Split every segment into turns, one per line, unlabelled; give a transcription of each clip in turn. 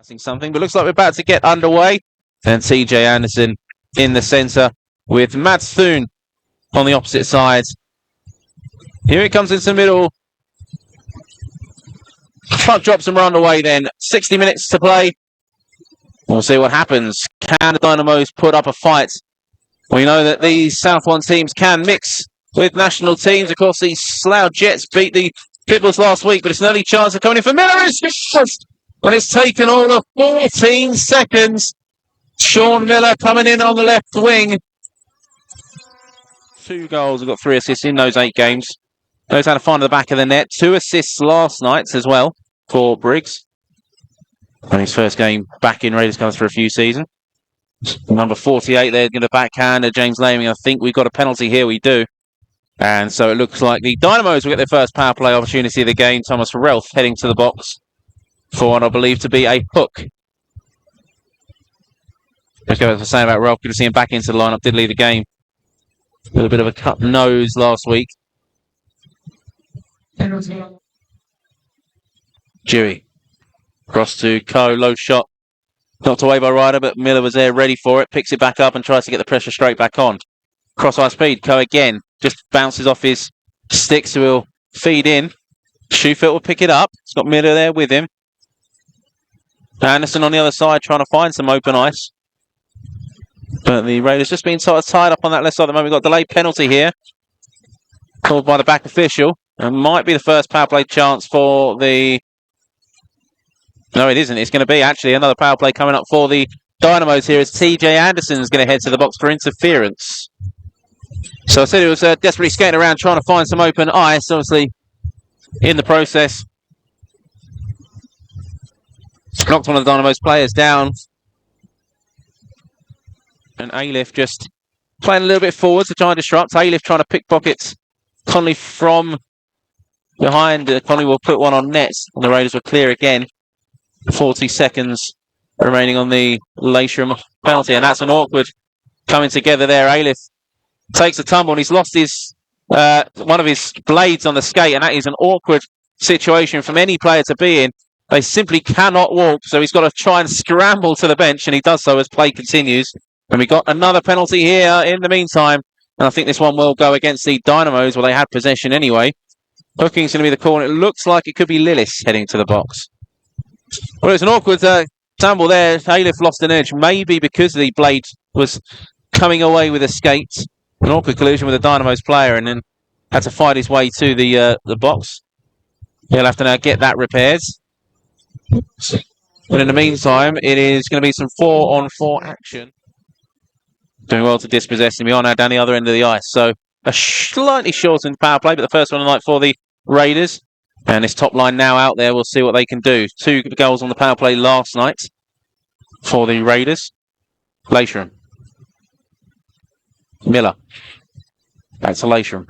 Something, but looks like we're about to get underway. And TJ Anderson in the centre with Mads Thun on the opposite side. Here it comes into the middle. Puck drops and we're underway then. 60 minutes to play. We'll see what happens. Can the Dynamos put up a fight? We know that these South One teams can mix with national teams. Of course, the Slough Jets beat the Pibbles last week, but it's an early chance of coming in for Miller. But it's taken all of 14 seconds. Sean Miller coming in on the left wing. 2 goals, got 3 assists in those 8 games. Knows how to find the back of the net. 2 assists last night as well for Briggs. And his first game back in Raiders comes for a few seasons. Number 48 there, going to backhand James Laming. I think we've got a penalty here. We do. And so it looks like the Dynamos will get their first power play opportunity of the game. Thomas Relf heading to the box for what I believe to be a hook. Let's go back to saying about Relf. Good to see him back into the lineup. Did leave the game with a bit of a cut nose last week. Dewey. Cross to Coe. Low shot. Knocked away by Ryder, but Miller was there ready for it. Picks it back up and tries to get the pressure straight back on. Cross high speed. Coe again. Just bounces off his stick, so he'll feed in. Shufelt will pick it up. He's got Miller there with him. Anderson on the other side trying to find some open ice. But the Raiders just been sort of tied up on that left side at the moment. We've got a delayed penalty here. Called by the back official. And might be the first power play chance for the... No, it isn't. It's going to be actually another power play coming up for the Dynamos here as TJ Anderson's going to head to the box for interference. So I said it was desperately skating around trying to find some open ice. Obviously, in the process, knocked one of the Dynamos players down. And Aliff just playing a little bit forwards to try and disrupt. Aliff trying to pickpocket Conley from behind. Conley will put one on net. And the Raiders were clear again. 40 seconds remaining on the Leisure penalty. And that's an awkward coming together there. Aliff takes a tumble and he's lost his one of his blades on the skate. And that is an awkward situation from any player to be in. They simply cannot walk. So he's got to try and scramble to the bench. And he does so as play continues. And we got another penalty here in the meantime. And I think this one will go against the Dynamos. Well, they had possession anyway. Hooking's going to be the call. And it looks like it could be Lillis heading to the box. Well, it's an awkward tumble there. Aliff lost an edge. Maybe because the blade was coming away with a skate. An awkward collision with a Dynamos player. And then had to fight his way to the box. He'll have to now get that repaired. But in the meantime, it is going to be some 4-on-4 action. Doing well to dispossess him. We are now down the other end of the ice. So a slightly shortened power play, but the first one of the night for the Raiders. And this top line now out there. We'll see what they can do. 2 goals on the power play last night for the Raiders. Leishram. Miller. Back to Leishram.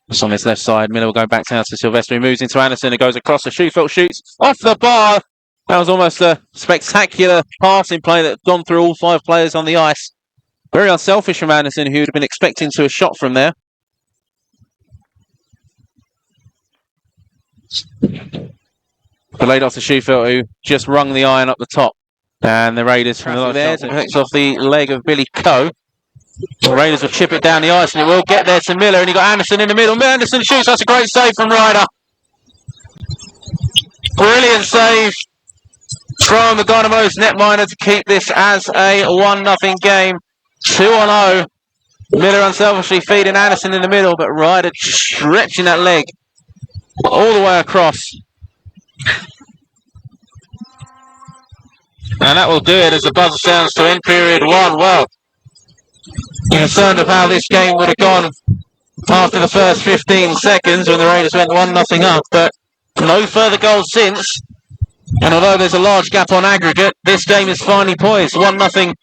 It's on his left side. Miller will go back down to Sylvester. He moves into Anderson. It goes across the Shufelt. Shoots off the bar. That was almost a spectacular passing play that had gone through all 5 players on the ice. Very unselfish from Anderson, who would have been expecting to a shot from there. Laid off to Shufelt, who just rung the iron up the top. And the Raiders from the there, so it hooks off the leg of Billy Coe. The Raiders will chip it down the ice, and it will get there to Miller, and he got Anderson in the middle. Anderson shoots, that's a great save from Ryder. Brilliant save from the Dynamos netminder to keep this as a 1-0 game. 2-0. Miller unselfishly feeding Anderson in the middle, but Ryder stretching that leg all the way across. And that will do it as the buzzer sounds to end period 1. Well, concerned of how this game would have gone after the first 15 seconds when the Raiders went 1-0 up, but no further goals since. And although there's a large gap on aggregate, this game is finally poised. 1-0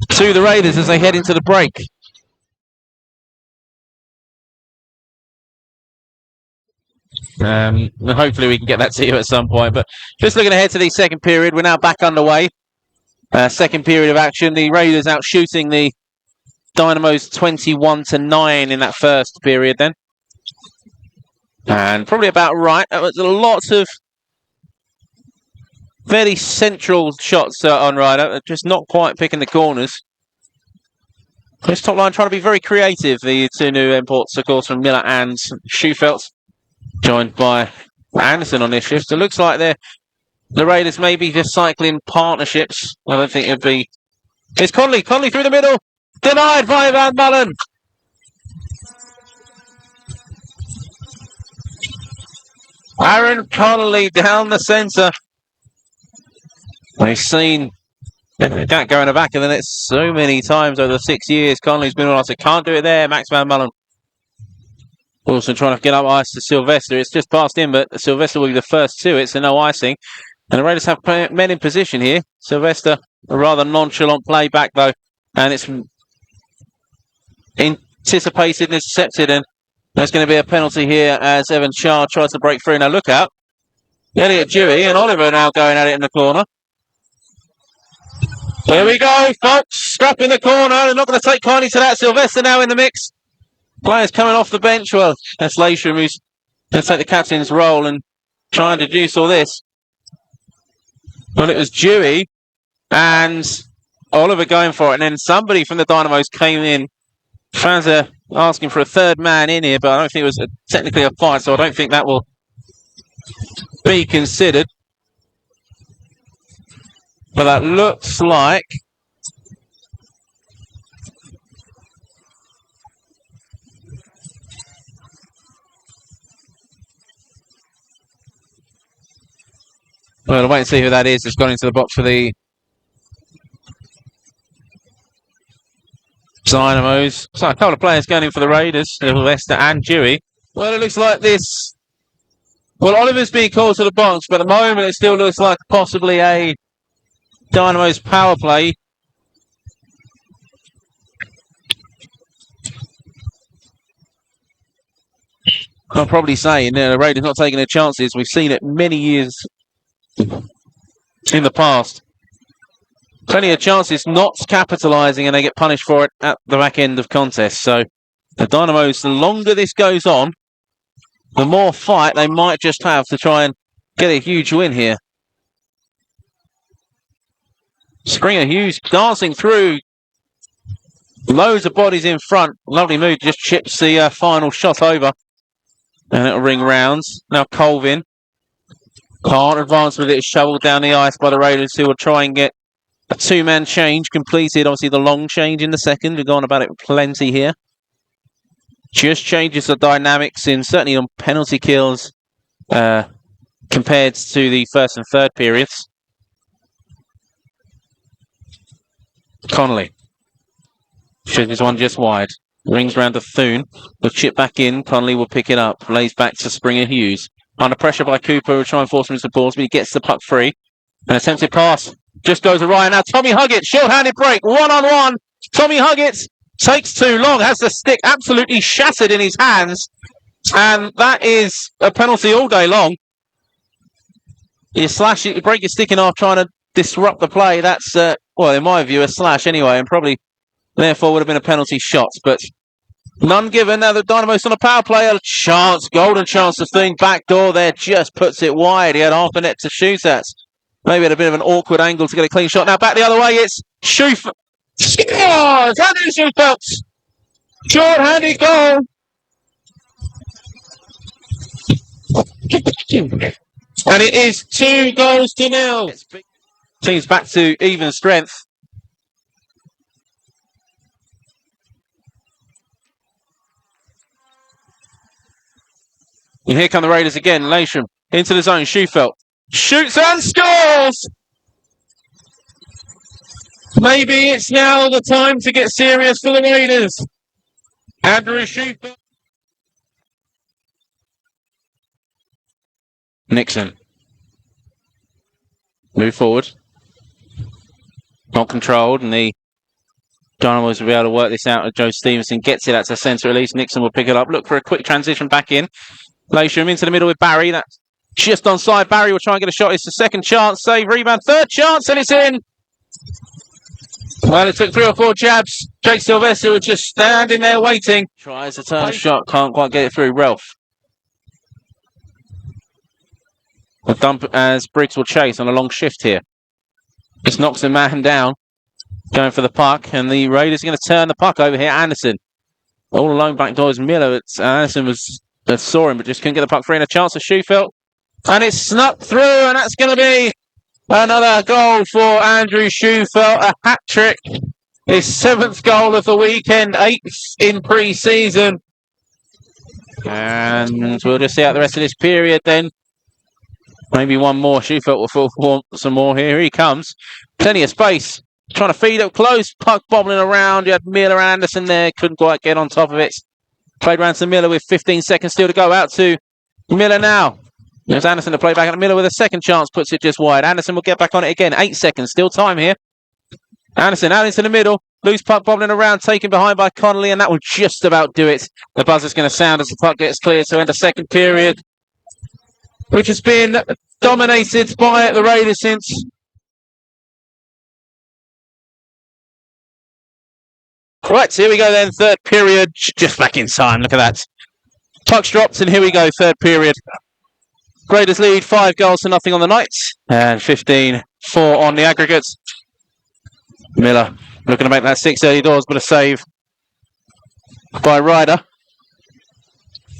to the Raiders as they head into the break. Hopefully we can get that to you at some point. But just looking ahead to the second period, we're now back underway. Second period of action. The Raiders out shooting the Dynamos 21-9 in that first period then. And probably about right. That was a lot of fairly central shots on Ryder, just not quite picking the corners. This top line trying to be very creative. The two new imports, of course, from Miller and Schufelt, joined by Anderson on this shift. It looks like the Raiders may be just cycling partnerships. I don't think it'd be. It's Conley. Conley through the middle. Denied by Van Mullen. Aaron Connolly down the centre. We've seen that going back in the net so many times over the 6 years. Connolly's been on us. Can't do it there. Max Van Mullen. Also trying to get up ice to Sylvester. It's just past him, but Sylvester will be the first to it, so no icing. And the Raiders have men in position here. Sylvester, a rather nonchalant play back though. And it's anticipated and accepted, and there's going to be a penalty here as Evan Shah tries to break through. Now look out. Elliot Dewey and Oliver now going at it in the corner. Here we go, folks. Scrap in the corner. They're not going to take kindly to that. Sylvester now in the mix. Players coming off the bench. Well, that's Leisure who's going to take the captain's role and try and deduce all this. Well, it was Dewey and Oliver going for it. And then somebody from the Dynamos came in. Fans are asking for a third man in here, but I don't think it was technically a fight, so I don't think that will be considered. But that looks like well, I'll wait and see who that is that's gone into the box for the Dynamos. So a couple of players going in for the Raiders, Sylvester and Dewey. Well, it looks like this. Well, Oliver's being called to the box, but at the moment it still looks like possibly a Dynamo's power play. I'm probably saying the Raiders not taking their chances. We've seen it many years in the past. Plenty of chances not capitalising, and they get punished for it at the back end of contests. So the Dynamos, the longer this goes on, the more fight they might just have to try and get a huge win here. Springer Hughes dancing through. Loads of bodies in front. Lovely move. Just chips the final shot over. And it'll ring rounds. Now Colvin can't advance with it. It's shoveled down the ice by the Raiders, who will try and get a two-man change completed. Obviously the long change in the second. We've gone about it plenty here. Just changes the dynamics in, certainly on penalty kills, compared to the first and third periods. Connolly. Shows one just wide. Rings round to Thune. Will chip back in. Connolly will pick it up. Lays back to Springer Hughes. Under pressure by Cooper. Will try and force him into the balls, but he gets the puck free. An attempted pass. Just goes awry. Now Tommy Huggett. Short-handed break. 1-on-1. Tommy Huggett takes too long. Has the stick absolutely shattered in his hands. And that is a penalty all day long. You break your stick in half trying to disrupt the play. That's, well, in my view, a slash anyway, and probably therefore would have been a penalty shot, but none given. Now the Dynamos on a power play, a chance, golden chance to Thune. Back door there, just puts it wide. He had half a net to shoot at. Maybe at a bit of an awkward angle to get a clean shot. Now back the other way, it's Schufelt. Scores! Andrew Schufelt! Short-handed goal. And it is 2-0. Team's back to even strength. And here come the Raiders again. Lasham into the zone. Schufelt shoots and scores! Maybe it's now the time to get serious for the Raiders. Andrew Schufelt. Nixon. Move forward. Not controlled, and the Dynamos will be able to work this out. Joe Stevenson gets it. That's a centre release. Nixon will pick it up. Look for a quick transition back in. Lasham into the middle with Barry. That's just onside. Barry will try and get a shot. It's the second chance. Save, rebound, third chance, and it's in. Well, it took 3 or 4 jabs. Jake Sylvester was just standing there waiting. Tries a turn shot. Can't quite get it through. Ralph. A dump as Briggs will chase on a long shift here. Just knocks the man down, going for the puck, and the Raiders are going to turn the puck over here. Anderson, all alone back doors. Miller. Anderson saw him, but just couldn't get the puck free. And a chance for Schufelt, and it's snuck through, and that's going to be another goal for Andrew Schufelt. A hat trick. His 7th goal of the weekend, 8th in pre-season. And we'll just see out the rest of this period then. Maybe one more. Schufelt will want some more here. Here he comes. Plenty of space. Trying to feed up close. Puck bobbling around. You had Miller and Anderson there. Couldn't quite get on top of it. Played round to Miller with 15 seconds still to go. Out to Miller now. There's Anderson to play back at Miller with a second chance. Puts it just wide. Anderson will get back on it again. 8 seconds. Still time here. Anderson out into the middle. Loose puck bobbling around. Taken behind by Connolly. And that will just about do it. The buzzer's going to sound as the puck gets cleared to end the second period, which has been dominated by the Raiders since. Right, so here we go then. Third period. Just back in time. Look at that. Puck's dropped and here we go. Third period. Raiders lead 5-0 on the night. And 15-4 on the aggregate. Miller looking to make that 6 early doors, but a save by Ryder.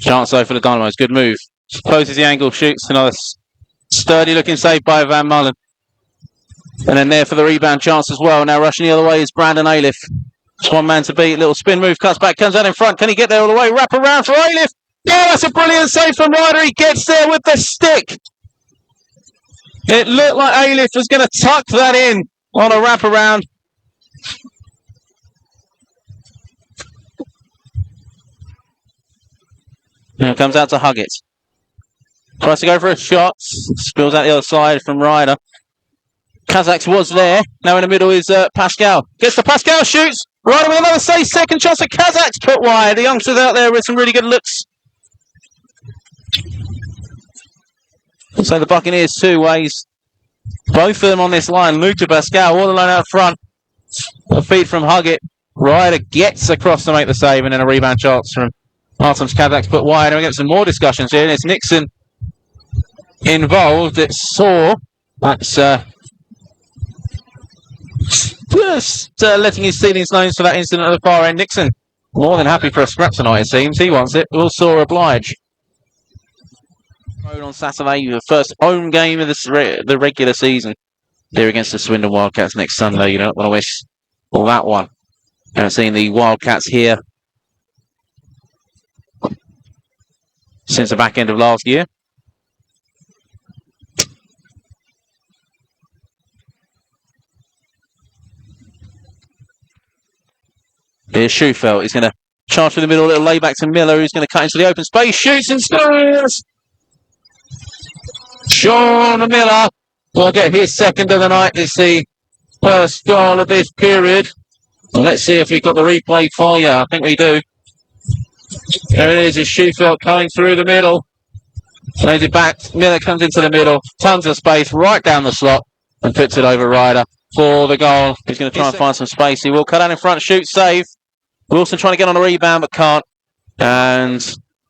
Chance though for the Dynamos. Good move. Closes the angle, shoots. Another sturdy looking save by Van Mullen. And then there for the rebound chance as well. Now rushing the other way is Brandon Aliff. Just one man to beat. Little spin move, cuts back, comes out in front. Can he get there all the way? Wrap around for Aliff. Yeah, that's a brilliant save from Ryder. He gets there with the stick. It looked like Aliff was going to tuck that in on a wraparound. Now comes out to Huggett. Tries to go for a shot. Spills out the other side from Ryder. Kazaks was there. Now in the middle is Pascal. Gets to Pascal, shoots. Ryder with another save. Second chance for Kazaks put wide. The youngsters out there with some really good looks. So the Buccaneers 2 ways. Both of them on this line. Luke to Pascal all alone out front. A feed from Huggett. Ryder gets across to make the save, and then a rebound chance from Artem's Kazaks put wide. And we get some more discussions here. It's Nixon involved. It's Saw. That's just letting his feelings known for that incident at the far end. Nixon more than happy for a scrap tonight, it seems. He wants it. Will Saw oblige? On Saturday, the first home game of the regular season. They're against the Swindon Wildcats next Sunday. You don't want to wish all that one. And seeing the Wildcats here since the back end of last year. Here's Schufelt. He's going to charge through the middle, a little layback to Miller, who's going to cut into the open space, shoots and scores! Sean Miller will get his second of the night. It's the first goal of this period. Well, let's see if we've got the replay for you. I think we do. There it is. It's Schufelt coming through the middle. Plays it back. Miller comes into the middle. Tons of space right down the slot and puts it over Ryder for the goal. He's going to try and find some space. He will cut out in front, shoot, save. Wilson trying to get on a rebound but can't. And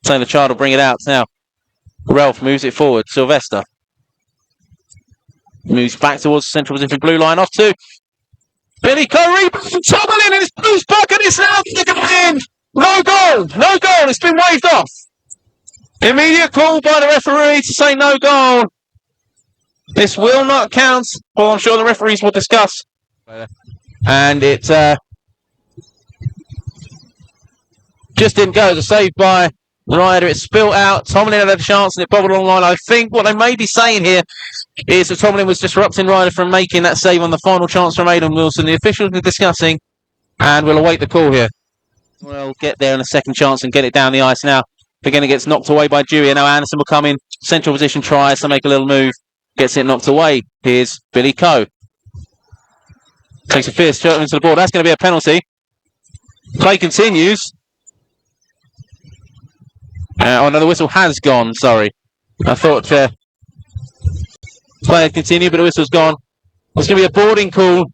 saying the child will bring it out. Now, Ralph moves it forward. Sylvester moves back towards the central position. Blue line off to Billy Curry. Tomlin in his Blues puck and it's now in. No goal. No goal. It's been waved off. Immediate call by the referee to say no goal. This will not count. Well, I'm sure the referees will discuss. And it just didn't go. The save by Ryder. It spilt out. Tomlin had a chance and it bobbled on the line. I think what they may be saying here is that Tomlin was disrupting Ryder from making that save on the final chance from Aidan Wilson. The officials are discussing and we'll await the call here. We'll get there on a second chance and get it down the ice now. Again, it gets knocked away by Dewey. Now Anderson will come in. Central position, tries to make a little move. Gets it knocked away. Here's Billy Coe. Takes a fierce shot into the board. That's going to be a penalty. Play continues. Oh no, the whistle has gone. Sorry. I thought play had continued, but the whistle's gone. There's going to be a boarding call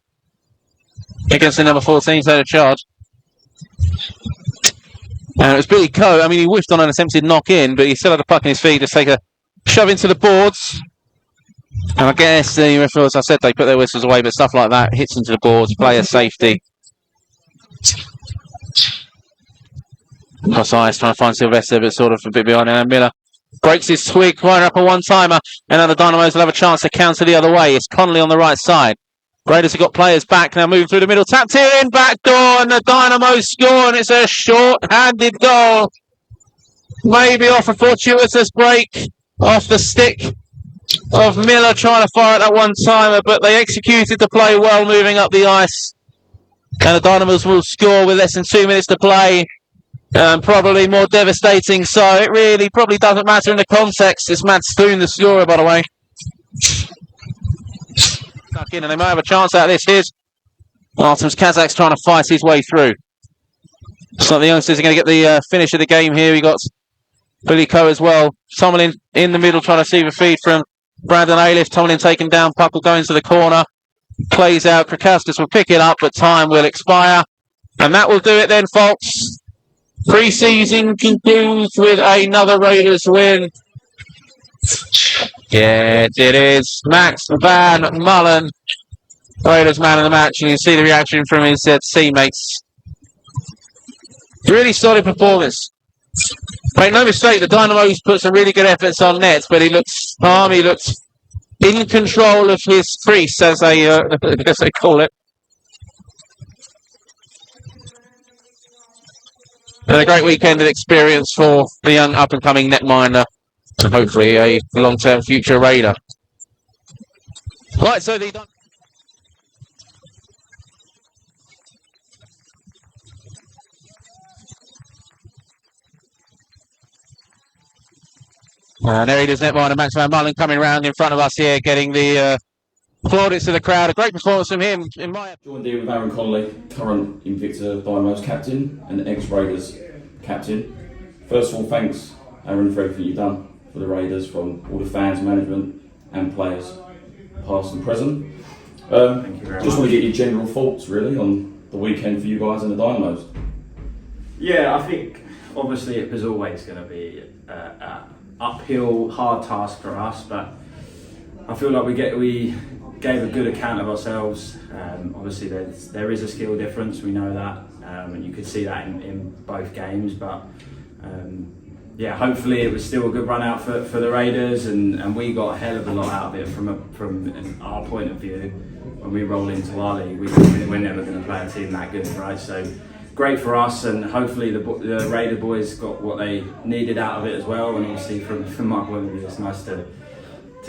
against the number 14 side of charge. And it was Billy Coe. I mean, he whiffed on an attempted knock in, but he still had the puck in his feet. Just take a shove into the boards. And I guess the referees, I said they put their whistles away, but stuff like that hits into the boards, player safety. Cross eyes trying to find Sylvester, but sort of a bit behind him. Miller breaks his twig, right up a one-timer, and now the Dynamos will have a chance to counter the other way. It's Connolly on the right side. Raiders have got players back, now moving through the middle, tapped here in, back door, and the Dynamos score, and it's a short-handed goal. Maybe off a fortuitous break, off the stick of Miller trying to fire at that one-timer, but they executed the play well, moving up the ice. And the Dynamos will score with less than 2 minutes to play. Probably more devastating, so it really probably doesn't matter in the context. It's Matt Spoon, the scorer, by the way. Stuck in, and they might have a chance out of this. Here's Artemis Kazak's trying to fight his way through. So the youngsters are going to get the finish of the game here. We got Billy Coe as well. Tomlin in the middle trying to receive a feed from Brandon Aliff. Tomlin taken down, puck will go into the corner. Plays out, Krakowskis will pick it up, but time will expire. And that will do it then, folks. Pre-season concludes with another Raiders win. Yes, it is. Max Van Mullen, Raiders man of the match. And you can see the reaction from his teammates. Really solid performance. Make no mistake, the Dynamos put some really good efforts on net, but he looks calm, he looks in control of his crease, as they call it. And a great weekend of experience for the young up-and-coming netminder, and hopefully a long-term future Raider. Right, so the... And there he is, netminder Max Van Mullen coming round in front of us here, getting the plaudits of the crowd. A great performance from him, in my opinion.
Joined here with Aaron Connolly, current Invicta Dynamos captain and ex-Raiders captain. First of all, thanks, Aaron, for everything you've done for the Raiders, from all the fans, management and players, past and present.
Thank you very
just
much.
want to get your general thoughts, really, on the weekend for you guys and the Dynamos.
Yeah, I think obviously it was always going to be an uphill, hard task for us, but I feel like we gave a good account of ourselves. Obviously there is a skill difference, we know that, and you could see that in both games, but yeah, hopefully it was still a good run out for the Raiders, and we got a hell of a lot out of it from our point of view. When we roll into our league, we're never going to play a team that good, right? So great for us, and hopefully the Raider boys got what they needed out of it as well. And obviously from my point of view, it's nice to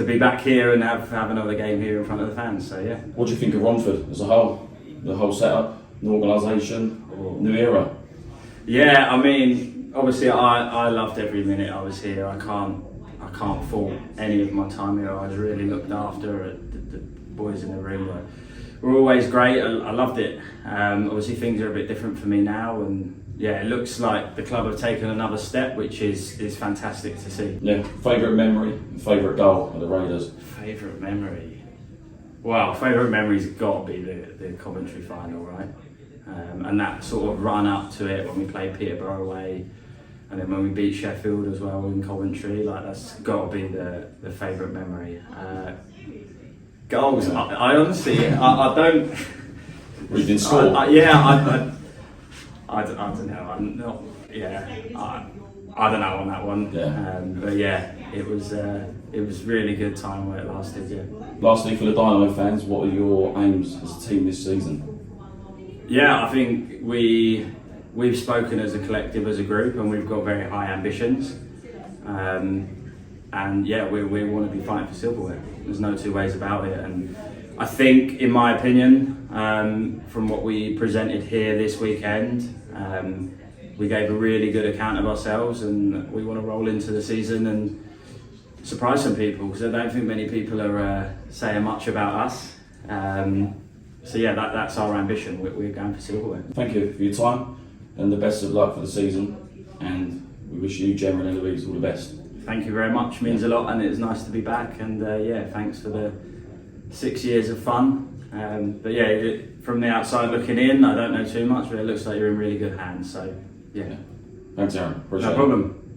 be back here and have another game here in front of the fans. So yeah.
What do you think of Romford as a whole? The whole setup, the organisation, new era?
Yeah, I mean, obviously I loved every minute I was here. I can't fault any of my time here. I was really looked after. The boys in the room were always great. I loved it. Obviously things are a bit different for me now, and yeah, it looks like the club have taken another step, which is fantastic to see.
Yeah, favourite memory, favourite goal of the Raiders?
Favourite memory? Well, favourite memory's got to be the Coventry final, right? And that sort of run up to it when we played Peterborough away, and then when we beat Sheffield as well in Coventry, like that's got to be the favourite memory. Goals, I honestly, I don't...
You didn't score?
I don't know. I'm not. Yeah, I don't know on that one.
Yeah.
But yeah, it was really good time where it lasted. Yeah.
Lastly, for the Dynamo fans, what are your aims as a team this season?
Yeah, I think we've spoken as a collective, as a group, and we've got very high ambitions. And yeah, we want to be fighting for silverware. There's no two ways about it. And I think, in my opinion, from what we presented here this weekend, we gave a really good account of ourselves, and we want to roll into the season and surprise some people, because I don't think many people are saying much about us. So yeah, that's our ambition. We're going for silverware.
Thank you for your time, and the best of luck for the season, and we wish you, Gemma and Eloise, all the best.
Thank you very much, means a lot, and it's nice to be back, and yeah, thanks for the 6 years of fun. But yeah, from the outside looking in, I don't know too much, but it looks like you're in really good hands, so yeah.
Thanks, Aaron. Appreciate
No
it.
problem.